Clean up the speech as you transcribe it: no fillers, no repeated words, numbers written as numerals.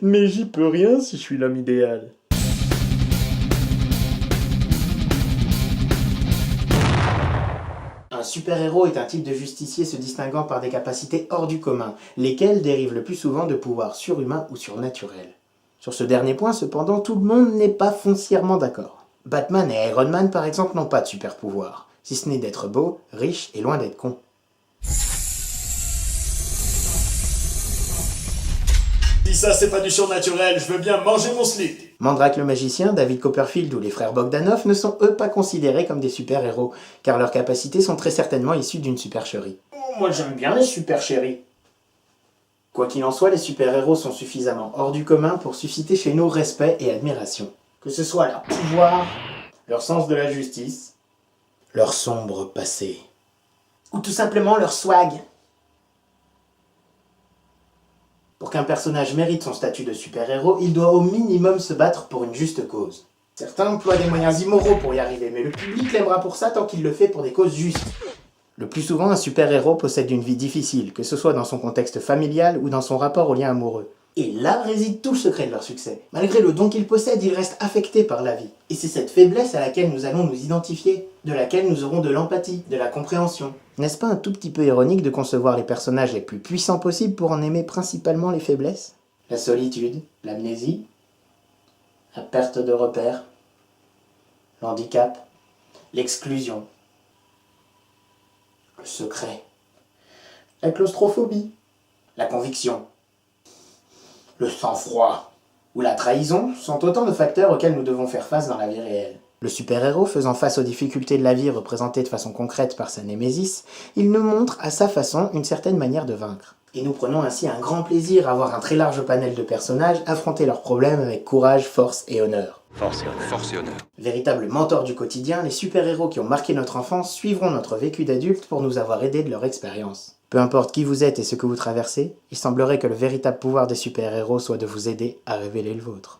Mais j'y peux rien si je suis l'homme idéal. Un super-héros est un type de justicier se distinguant par des capacités hors du commun, lesquelles dérivent le plus souvent de pouvoirs surhumains ou surnaturels. Sur ce dernier point, cependant, tout le monde n'est pas foncièrement d'accord. Batman et Iron Man, par exemple, n'ont pas de super-pouvoir, si ce n'est d'être beaux, riches et loin d'être cons. Si ça c'est pas du surnaturel, je veux bien manger mon slip. Mandrake le magicien, David Copperfield ou les frères Bogdanov ne sont eux pas considérés comme des super-héros, car leurs capacités sont très certainement issues d'une supercherie. Moi j'aime bien les supercheries. Quoi qu'il en soit, les super-héros sont suffisamment hors du commun pour susciter chez nous respect et admiration. Que ce soit leur pouvoir, leur sens de la justice, leur sombre passé, ou tout simplement leur swag. Pour qu'un personnage mérite son statut de super-héros, il doit au minimum se battre pour une juste cause. Certains emploient des moyens immoraux pour y arriver, mais le public l'aimera pour ça tant qu'il le fait pour des causes justes. Le plus souvent, un super-héros possède une vie difficile, que ce soit dans son contexte familial ou dans son rapport aux liens amoureux. Et là réside tout le secret de leur succès. Malgré le don qu'ils possèdent, ils restent affectés par la vie. Et c'est cette faiblesse à laquelle nous allons nous identifier, de laquelle nous aurons de l'empathie, de la compréhension. N'est-ce pas un tout petit peu ironique de concevoir les personnages les plus puissants possibles pour en aimer principalement les faiblesses? La solitude, l'amnésie, la perte de repères, l'handicap, l'exclusion, le secret, la claustrophobie, la conviction, le sang-froid ou la trahison sont autant de facteurs auxquels nous devons faire face dans la vie réelle. Le super-héros, faisant face aux difficultés de la vie représentées de façon concrète par sa némésis, il nous montre à sa façon une certaine manière de vaincre. Et nous prenons ainsi un grand plaisir à voir un très large panel de personnages affronter leurs problèmes avec courage, force et honneur. Force et honneur. Véritables mentors du quotidien, les super-héros qui ont marqué notre enfance suivront notre vécu d'adulte pour nous avoir aidés de leur expérience. Peu importe qui vous êtes et ce que vous traversez, il semblerait que le véritable pouvoir des super-héros soit de vous aider à révéler le vôtre.